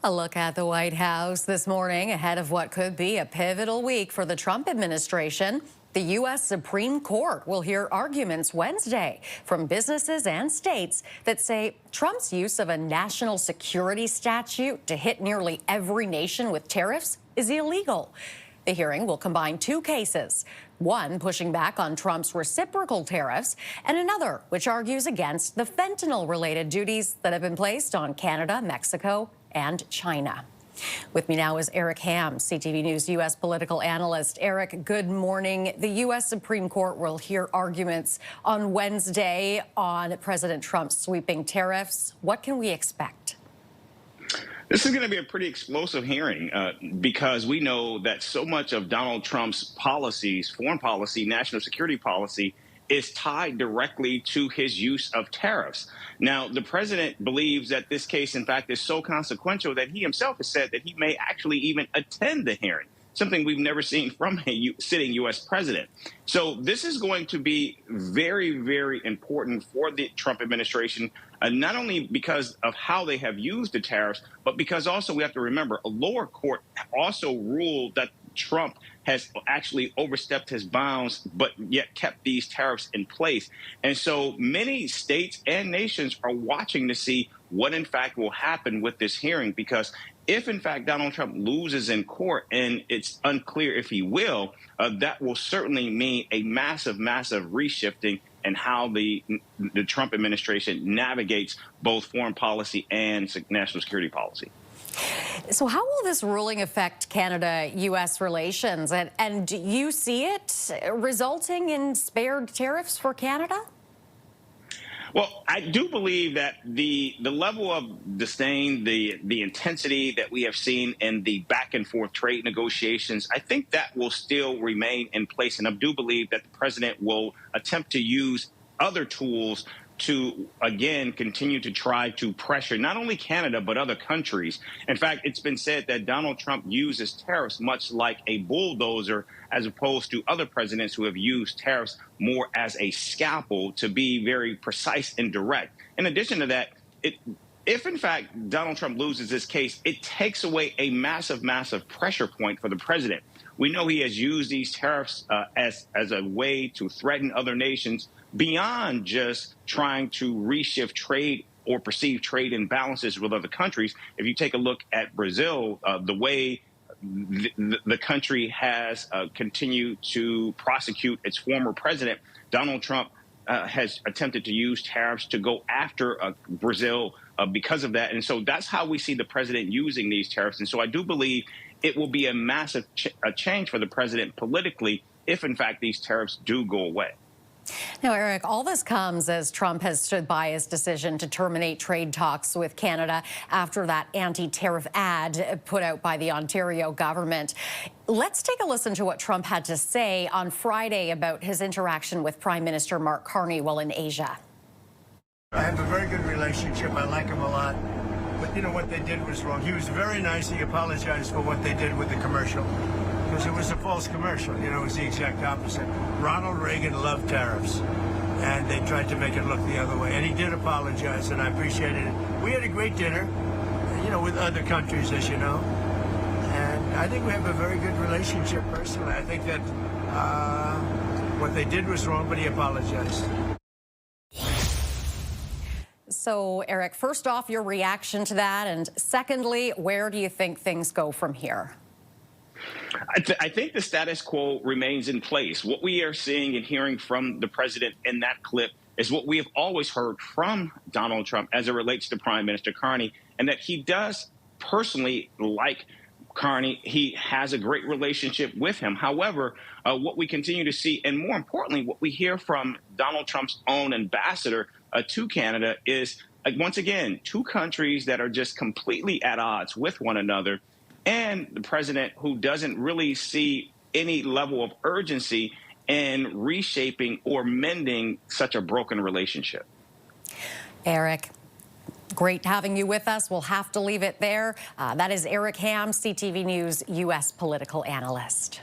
A look at the White House this morning ahead of what could be a pivotal week for the Trump administration. The U.S. Supreme Court will hear arguments Wednesday from businesses and states that say Trump's use of a national security statute to hit nearly every nation with tariffs is illegal. The hearing will combine two cases, one pushing back on Trump's reciprocal tariffs and another which argues against the fentanyl-related duties that have been placed on Canada, Mexico, and China. With me now is Eric Ham, CTV News U.S. political analyst. Eric, good morning. The U.S. Supreme Court will hear arguments on Wednesday on President Trump's sweeping tariffs. What can we expect? This is going to be a pretty explosive hearing because we know that so much of Donald Trump's policies, foreign policy, national security policy, is tied directly to his use of tariffs. Now, the president believes that this case, in fact, is so consequential that he himself has said that he may actually even attend the hearing, something we've never seen from a sitting U.S. president. So this is going to be very, very important for the Trump administration, not only because of how they have used the tariffs, but because also we have to remember a lower court also ruled that Trump has actually overstepped his bounds, but yet kept these tariffs in place. And so many states and nations are watching to see what, in fact, will happen with this hearing, because if, in fact, Donald Trump loses in court, and it's unclear if he will, that will certainly mean a massive, massive reshifting in how the Trump administration navigates both foreign policy and national security policy. So how will this ruling affect Canada-U.S. relations? And do you see it resulting in spared tariffs for Canada? Well, I do believe that the level of disdain, the intensity that we have seen in the back and forth trade negotiations, I think that will still remain in place. And I do believe that the president will attempt to use other tools to, again, continue to try to pressure not only Canada, but other countries. In fact, it's been said that Donald Trump uses tariffs much like a bulldozer, as opposed to other presidents who have used tariffs more as a scalpel to be very precise and direct. In addition to that, if, in fact, Donald Trump loses this case, it takes away a massive, massive pressure point for the president. We know he has used these tariffs as a way to threaten other nations beyond just trying to reshift trade or perceived trade imbalances with other countries. If you take a look at Brazil, the way the country has continued to prosecute its former president, Donald Trump has attempted to use tariffs to go after Brazil because of that. And so that's how we see the president using these tariffs. And so I do believe it will be a massive change for the president politically if, in fact, these tariffs do go away. Now, Eric, all this comes as Trump has stood by his decision to terminate trade talks with Canada after that anti-tariff ad put out by the Ontario government. Let's take a listen to what Trump had to say on Friday about his interaction with Prime Minister Mark Carney while in Asia. I have a very good relationship. I like him a lot. But, you know, what they did was wrong. He was very nice. He apologized for what they did with the commercial, because it was a false commercial. You know, it was the exact opposite. Ronald Reagan loved tariffs, and they tried to make it look the other way. And he did apologize, and I appreciated it. We had a great dinner, you know, with other countries, as you know. And I think we have a very good relationship personally. I think that what they did was wrong, but he apologized. So, Eric, first off, your reaction to that, and secondly, where do you think things go from here? I think the status quo remains in place. What we are seeing and hearing from the president in that clip is what we have always heard from Donald Trump as it relates to Prime Minister Carney, and that he does personally like Carney. He has a great relationship with him. However, what we continue to see, and more importantly, what we hear from Donald Trump's own ambassador to Canada is, once again, two countries that are just completely at odds with one another, and the president who doesn't really see any level of urgency in reshaping or mending such a broken relationship. Eric, great having you with us. We'll have to leave it there. That is Eric Ham, CTV News U.S. political analyst.